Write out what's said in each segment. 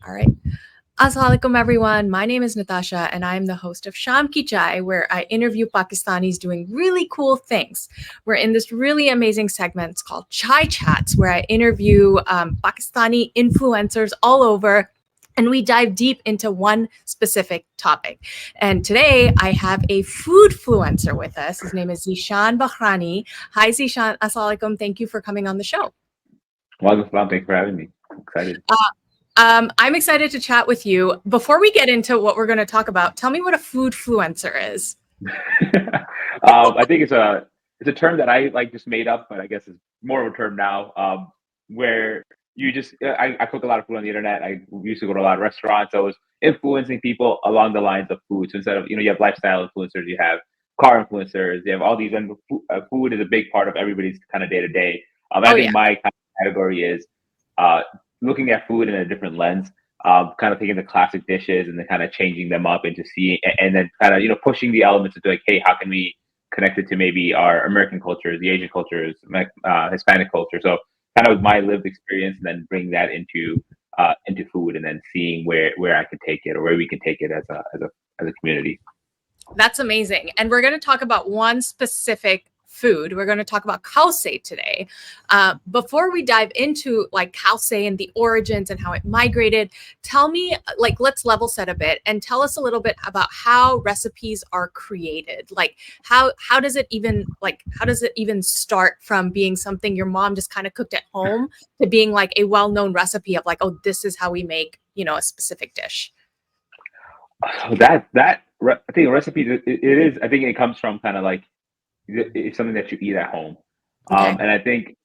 All right. Assalamualaikum, everyone. My name is Nitasha, and I'm the host of Shaam Ki Chai, where I interview Pakistanis doing really cool things. We're in this really amazing segment. It's called Chai Chats, where I interview Pakistani influencers all over, and we dive deep into one specific topic. And today I have a food influencer with us. His name is Zishan Bahrani. Hi, Zishan. Assalamualaikum. Thank you for coming on the show. Welcome, Salam. Thanks for having me. I'm excited. I'm excited to chat with you. Before we get into what we're going to talk about, tell me what a food influencer is. I think it's a term that I like just made up, but I guess it's more of a term now. Where you just I cook a lot of food on the internet. I used to go to a lot of restaurants. So I was influencing people along the lines of food. So instead of you have lifestyle influencers, you have car influencers, you have all these. And food is a big part of everybody's kind of day to day. I think my kind of category is looking at food in a different lens, kind of taking the classic dishes and then kind of changing them up into seeing, and then kind of pushing the elements into like, hey, how can we connect it to maybe our American cultures, the Asian cultures, Hispanic culture? So kind of my lived experience, and then bring that into food, and then seeing where I could take it or where we can take it as a community. That's amazing, and we're going to talk about one specific food. We're going to talk about Khow Suey today. Before we dive into like Khow Suey and the origins and how it migrated, tell me, like, let's level set a bit and tell us a little bit about how recipes are created. Like how does it even start from being something your mom just kind of cooked at home to being like a well-known recipe of like, oh, this is how we make, a specific dish? I think a recipe, it is, I think it comes from kind of like, it's something that you eat at home. Okay. And I think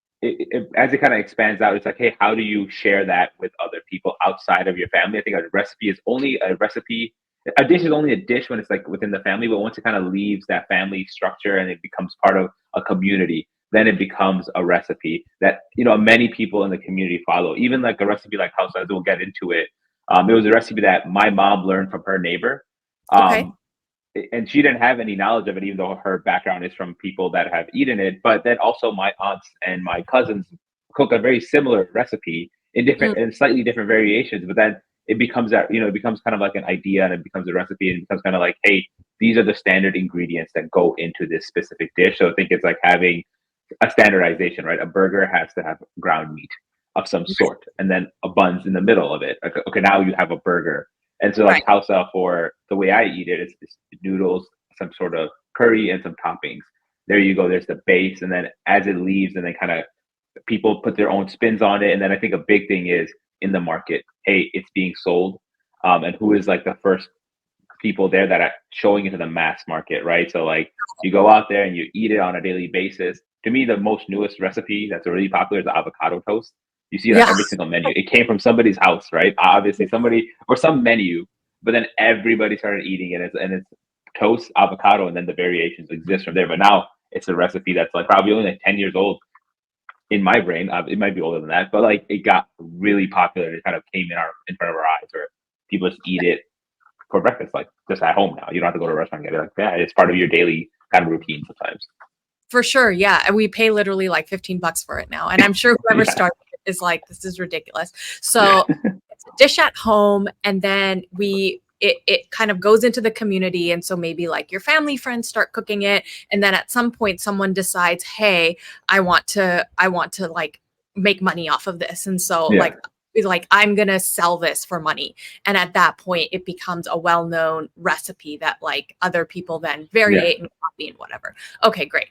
as it kind of expands out, it's like, hey, how do you share that with other people outside of your family? I think a recipe is only a recipe. A dish is only a dish when it's like within the family, but once it kind of leaves that family structure and it becomes part of a community, then it becomes a recipe that, many people in the community follow. Even like a recipe like House, as we'll get into it. It was a recipe that my mom learned from her neighbor. Okay. And she didn't have any knowledge of it, even though her background is from people that have eaten it. But then also my aunts and my cousins cook a very similar recipe in different and slightly different variations. But then it becomes it becomes kind of like an idea, and it becomes a recipe, and it becomes kind of like, hey, these are the standard ingredients that go into this specific dish. So I think it's like having a standardization, right? A burger has to have ground meat of some sort, and then a buns in the middle of it. Okay, now you have a burger. And so like Hausa, for the way I eat it, it's noodles, some sort of curry, and some toppings. There you go. There's the base. And then as it leaves, and then kind of people put their own spins on it. And then I think a big thing is in the market, hey, it's being sold. And who is like the first people there that are showing it to the mass market, right? So like you go out there and you eat it on a daily basis. To me, the most newest recipe that's really popular is the avocado toast. You see that every single menu. It came from somebody's house, right? Obviously somebody or some menu, but then everybody started eating it, and it's toast, avocado, and then the variations exist from there. But now it's a recipe that's like probably only like 10 years old in my brain. It might be older than that, but like it got really popular. It kind of came in front of our eyes, where people just eat it for breakfast, like just at home now. You don't have to go to a restaurant and get it. Like, yeah, it's part of your daily kind of routine sometimes. For sure, yeah. We pay literally like $15 for it now, and I'm sure whoever started it is like, this is ridiculous. So it's a dish at home, and then it kind of goes into the community, and so maybe like your family friends start cooking it, and then at some point someone decides, hey, I want to like make money off of this, and so like I'm gonna sell this for money, and at that point it becomes a well-known recipe that like other people then variate and copy and whatever. Okay, great.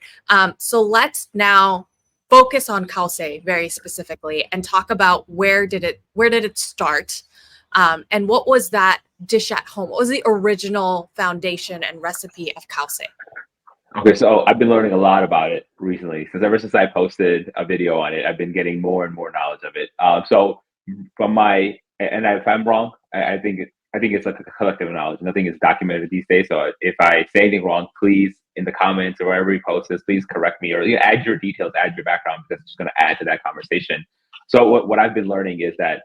So let's now focus on Khow Suey very specifically and talk about where did it start, and what was that dish at home? What was the original foundation and recipe of Khow Suey? Okay, so I've been learning a lot about it recently, ever since I posted a video on it. I've been getting more and more knowledge of it. So from if I'm wrong, I think it's like a collective knowledge. Nothing is documented these days. So if I say anything wrong, please in the comments or wherever you post this, please correct me, or add your details, add your background, because it's just going to add to that conversation. So what I've been learning is that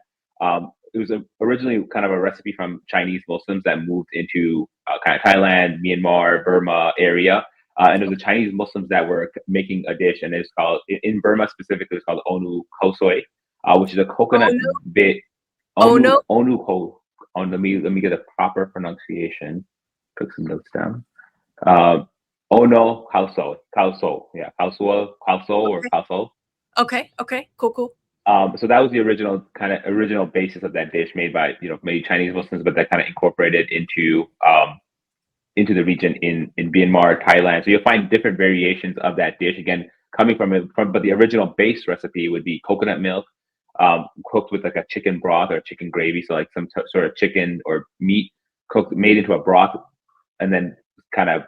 it was originally kind of a recipe from Chinese Muslims that moved into kind of Thailand, Myanmar, Burma area. And it was the Chinese Muslims that were making a dish, and it's called, in Burma specifically, it's called Onu Khow Suey, which is a coconut bit Oh no. Onu Khow. Oh, let me get a proper pronunciation. Took some notes down. Oh no, Khow Suey. Yeah, Khow Suey or Okay. Khow Suey. Okay. Cool. So that was the original basis of that dish made by many Chinese Muslims, but that kind of incorporated into the region in Myanmar, Thailand. So you'll find different variations of that dish. Again, coming but the original base recipe would be coconut milk, cooked with like a chicken broth or chicken gravy. So like some sort of chicken or meat made into a broth, and then kind of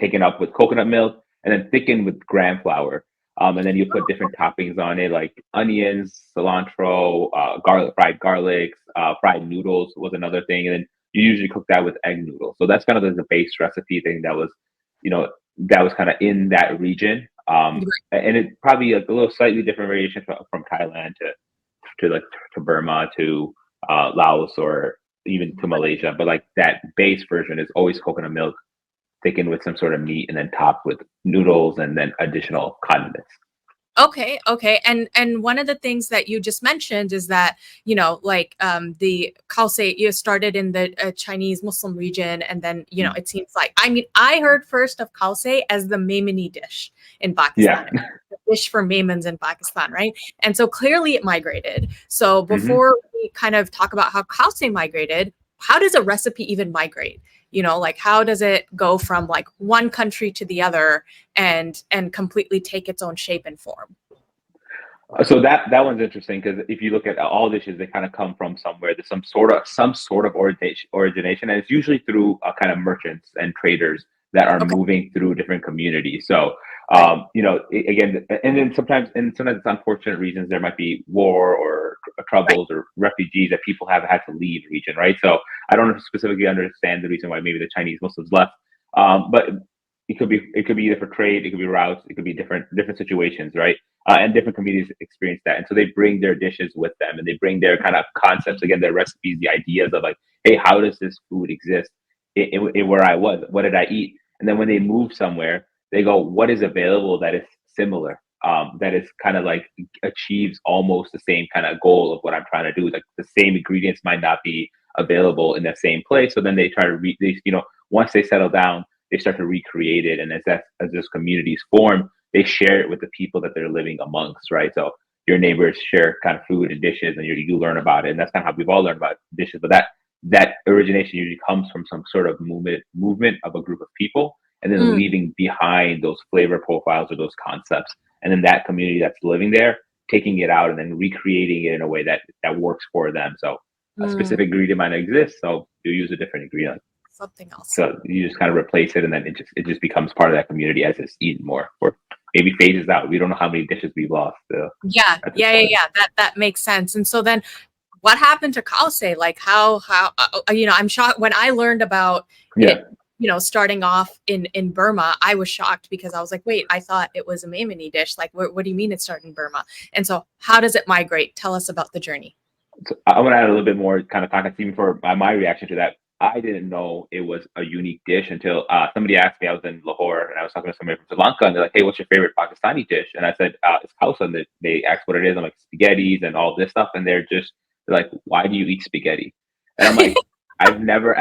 taken up with coconut milk, and then thickened with gram flour. And then you put different toppings on it, like onions, cilantro, fried garlics, fried noodles was another thing, and then you usually cook that with egg noodles. So that's kind of the base recipe thing you know, that was kind of in that region. And it probably like a little slightly different variation from Thailand to Burma to Laos or even to Malaysia. But like that base version is always coconut milk thickened with some sort of meat and then topped with noodles and then additional condiments. Okay. And one of the things that you just mentioned is that, like the Khao you started in the Chinese Muslim region, and then, it seems like, I mean, I heard first of Khao as the Memani dish in Yeah. Pakistan, the dish for Memans in Pakistan, right? And so clearly it migrated. So Hmm. before we kind of talk about how Khao migrated, how does a recipe even migrate? Like how does it go from like one country to the other and completely take its own shape and form? So that one's interesting because if you look at all dishes, they kind of come from somewhere. There's some sort of origination, and it's usually through kind of merchants and traders that are Okay, moving through different communities. So right. again, and then sometimes it's unfortunate reasons. There might be war or Right. troubles or refugees that people have had to leave the region, right? So I don't specifically understand the reason why maybe the Chinese Muslims left, but it could be either for trade, it could be routes, it could be different situations, right? And different communities experience that, and so they bring their dishes with them, and they bring their kind of concepts, again, their recipes, the ideas of like, hey, how does this food exist in where I was? What did I eat? And then when they move somewhere, they go, what is available that is similar? That is kind of like achieves almost the same kind of goal of what I'm trying to do. Like the same ingredients might not be available in the same place, so then they try to once they settle down, they start to recreate it, and as those communities form, they share it with the people that they're living amongst, right? So your neighbors share kind of food and dishes, and you learn about it, and that's kind of how we've all learned about dishes. But that origination usually comes from some sort of movement of a group of people, and then Mm, leaving behind those flavor profiles or those concepts, and then that community that's living there taking it out and then recreating it in a way that works for them. So a mm, specific ingredient might exist, so you use a different ingredient. something else. So you just kind of replace it, and then it just becomes part of that community as it's eaten more, or maybe phases out. We don't know how many dishes we've lost Yeah, at this yeah, yeah, point. yeah. That makes sense. And so then, what happened to Kalse? Like I'm shocked when I learned about it. Yeah. Starting off in Burma, I was shocked because I was like, wait, I thought it was a Memani dish. Like, what do you mean it started in Burma? And so, how does it migrate? Tell us about the journey. So I want to add a little bit more kind of context, even for my reaction to that. I didn't know it was a unique dish until somebody asked me. I was in Lahore and I was talking to somebody from Sri Lanka, and they're like, "Hey, what's your favorite Pakistani dish?" And I said, "It's khausa." And they asked what it is. I'm like, "Spaghettis and all this stuff," and they're like, "Why do you eat spaghetti?" And I'm like, I've never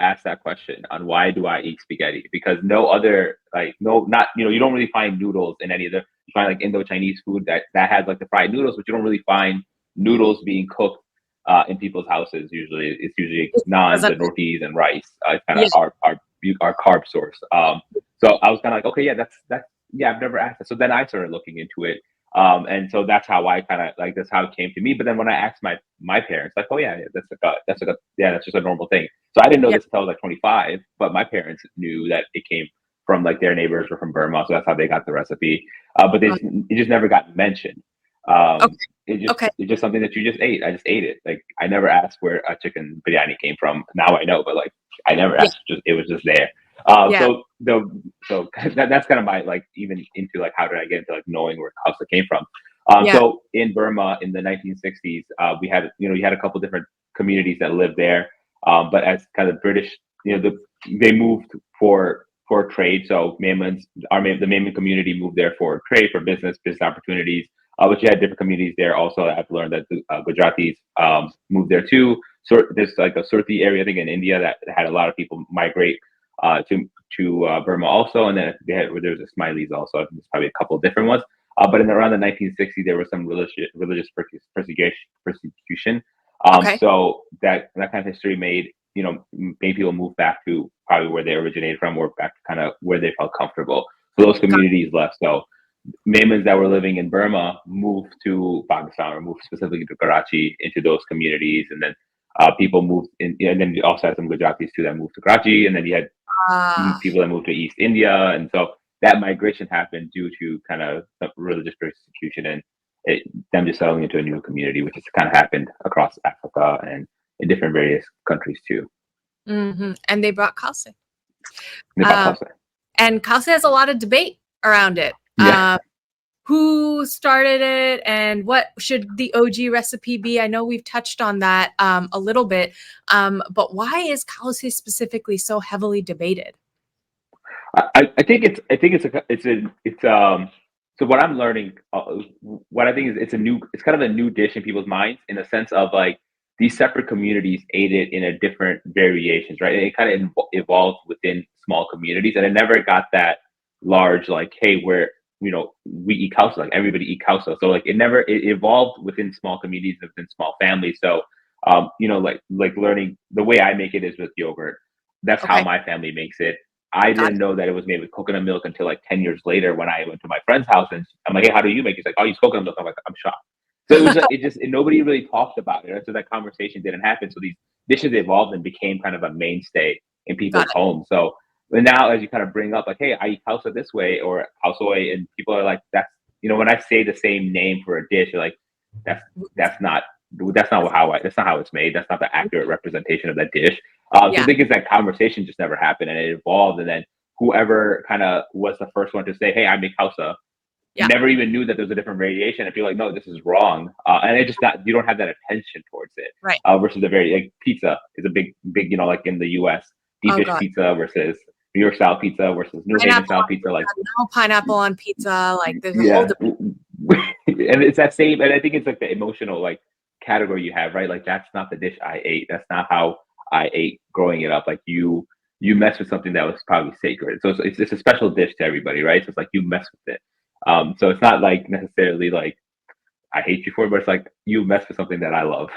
asked that question on why do I eat spaghetti, because no other, like, no, not, you don't really find noodles in any of the, you find like Indo-Chinese food that has like the fried noodles, but you don't really find noodles being cooked in people's houses. Usually it's usually naans and rotis and rice. It's kind of Yeah. our carb source. So I was kind of like, okay, yeah, that's yeah, I've never asked that. So then I started looking into it. And so that's how I kind of like, that's how it came to me. But then when I asked my parents, like, oh yeah, yeah, that's just a normal thing. So I didn't know Yeah. this until I was like 25, but my parents knew that it came from like their neighbors were from Burma, so that's how they got the recipe. But it just never got mentioned. Okay. It's Okay. just something that you just ate. I just ate it. Like I never asked where a chicken biryani came from. Now I know, but like I never Yeah. asked. Just it was just there. Yeah. So that's kind of my, like, even into like how did I get into like knowing where pasta came from. Yeah. So in Burma in the 1960s, we had you had a couple different communities that lived there, but as kind of British, they moved for trade. So the Memon community moved there for trade, for business opportunities. but you had different communities there. Also, I've learned that the Gujaratis moved there too. So there's like a Surti area, I think, in India that had a lot of people migrate to Burma also, and then there was the Smileys also. I think there's probably a couple of different ones. But in around the 1960s, there was some religious persecution. Okay. So that kind of history made people move back to probably where they originated from, or back to kind of where they felt comfortable. So those Got communities left. So Memans that were living in Burma moved to Pakistan, or moved specifically to Karachi, into those communities, and then people moved in, and then you also had some Gujaratis too that moved to Karachi, and then you had Ah, people that moved to East India, and so that migration happened due to kind of religious persecution and them just settling into a new community, which has kind of happened across Africa and in different various countries too. and they brought Khow Suey. Nepal, Um, Tulsa. and Khow Suey has a lot of debate around it. Yeah. Who started it and what should the OG recipe be? I know we've touched on that a little bit, but why is Khow Suey specifically so heavily debated? I think it's so what I'm learning, what I think is it's kind of a new dish in people's minds, in the sense of like these separate communities ate it in a different variations, right? And it kind of evolved within small communities, and it never got that large, like, hey, we eat kausa, like everybody eat kausa. So like it evolved within small communities, within small families. So like learning the way I make it is with yogurt. That's how Okay, my family makes it. I got didn't it. know that it was made with coconut milk until like 10 years later, when I went to my friend's house and I'm like, hey, how do you make it? He's like, oh, I use coconut milk. I'm like, I'm shocked. So nobody really talked about it. Right? So that conversation didn't happen. So these dishes evolved and became kind of a mainstay in Got people's it. homes. So and now, as you kind of bring up, like, hey, I eat kausa this way, or Khow Suey, and people are like, when I say the same name for a dish, you're like, that's that's not that's not how it's made. That's not the accurate representation of that dish. So I Yeah, think it's that conversation just never happened, and it evolved, and then whoever kind of was the first one to say, "Hey, I make kausa," yeah, never even knew that there's a different variation, and people like, "No, this is wrong," and it just not you don't have that attention towards it. right. Versus the very like pizza is a big like in the U.S. deep Oh dish God, pizza versus New York style pizza versus New Haven pineapple style on pizza, like pizza, no pineapple on pizza. Like there's a whole yeah. debate. And it's that same, and I think it's like the emotional like category you have, right? Like that's not the dish I ate. That's not how I ate growing it up. Like you mess with something that was probably sacred. So it's a special dish to everybody, right? So it's like you mess with it. So it's not like necessarily like I hate you for it, but it's like you mess with something that I love.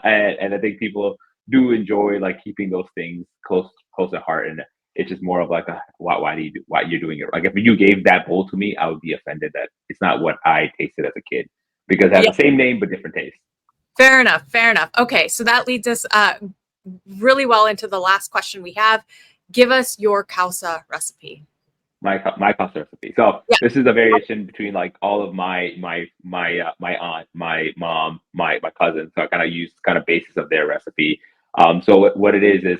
And I think people do enjoy like keeping those things close at heart, and it's just more of like why you're doing it. Like if you gave that bowl to me, I would be offended that it's not what I tasted as a kid, because it has Yeah, the same name but different taste. fair enough. Fair enough. Okay, so that leads us really well into the last question we have. Give us your Kausa recipe. My pasta recipe. So Yeah. this is a variation between like all of my aunt, my mom, my cousin. So I kind of use kind of basis of their recipe. So what it is,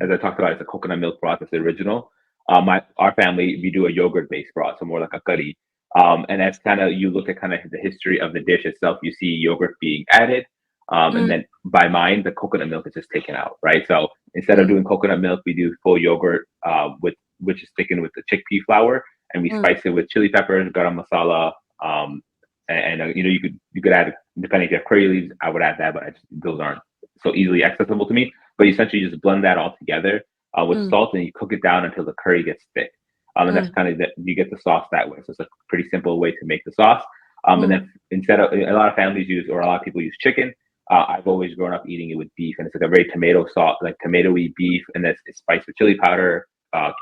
as I talked about, it's a coconut milk broth. It's the original. Our family, we do a yogurt based broth, so more like a curry. And that's kind of, you look at kind of the history of the dish itself. You see yogurt being added, and Mm, then by mine, the coconut milk is just taken out, right? So instead of mm, doing coconut milk, we do full yogurt with which is thickened with the chickpea flour, and we mm, spice it with chili peppers, garam masala, and you could add, depending if you have curry leaves, I would add that, but those aren't so easily accessible to me. But you essentially just blend that all together with mm, salt, and you cook it down until the curry gets thick. And that's mm, kind of you get the sauce that way. So it's a pretty simple way to make the sauce. And mm. then instead of, a lot of families use, or a lot of people use chicken. I've always grown up eating it with beef, and it's like a very tomato sauce, like tomatoey beef, and then it's spiced with chili powder,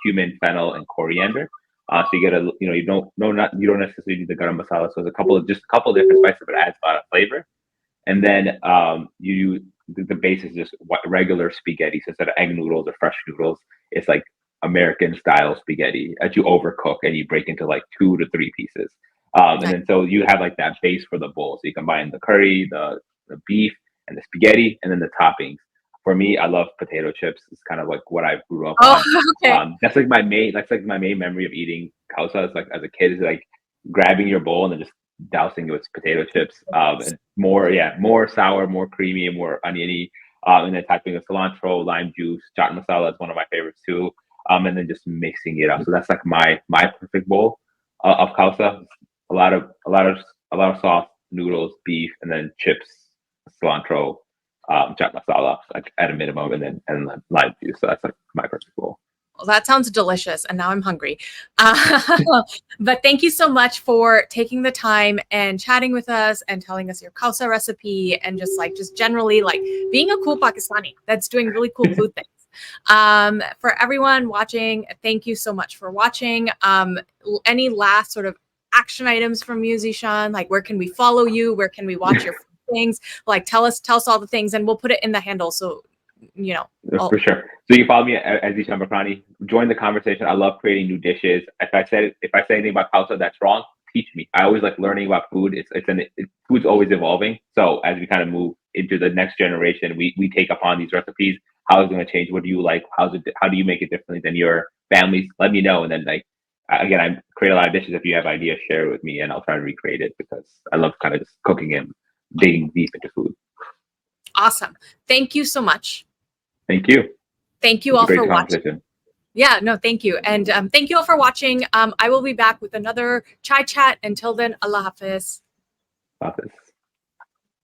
cumin, fennel, and coriander. So you get you don't necessarily need the garam masala. So there's just a couple of different spices, but it adds a lot of flavor. And then the base is just regular spaghetti. So instead of egg noodles or fresh noodles, it's like American style spaghetti that you overcook and you break into like 2 to 3 pieces. And Nice. then so you have like that base for the bowl. So you combine the curry, the beef, and the spaghetti, and then the toppings. For me, I love potato chips. It's kind of like what I grew up Oh, on. okay. That's like my main memory of eating kausa. It's like as a kid, is like grabbing your bowl and then just dousing it with potato chips. And more sour, more creamy, and more oniony. And then typing of cilantro, lime juice, chaat masala is one of my favorites too. And then just mixing it up. So that's like my perfect bowl of kausa. A lot of a lot of sauce, noodles, beef, and then chips, cilantro, chaat masala, like at a minimum, and then lime juice. So that's like my perfect bowl. Well, that sounds delicious, and now I'm hungry. But thank you so much for taking the time and chatting with us and telling us your Khausa recipe and just generally like being a cool Pakistani that's doing really cool food things. For everyone watching, thank you so much for watching. Any last sort of action items from you, Zishan? Like, where can we follow you? Where can we watch your things? Like, tell us all the things, and we'll put it in the handle so you know. For sure. So you follow me as Zishan Bakrani. Join the conversation. I love creating new dishes. If I say anything about Khausa that's wrong, teach me. I always like learning about food. Food's always evolving. So as we kind of move into the next generation, we take upon these recipes. How is it going to change? What do you like? How do you make it differently than your families? Let me know. And then again, I create a lot of dishes. If you have ideas, share it with me, and I'll try to recreate it because I love kind of just cooking and digging deep into food. Awesome. Thank you so much. Thank you. Thank you all for watching. Yeah, no, thank you. And thank you all for watching. I will be back with another chai chat. Until then, Allah Hafiz. Hafiz.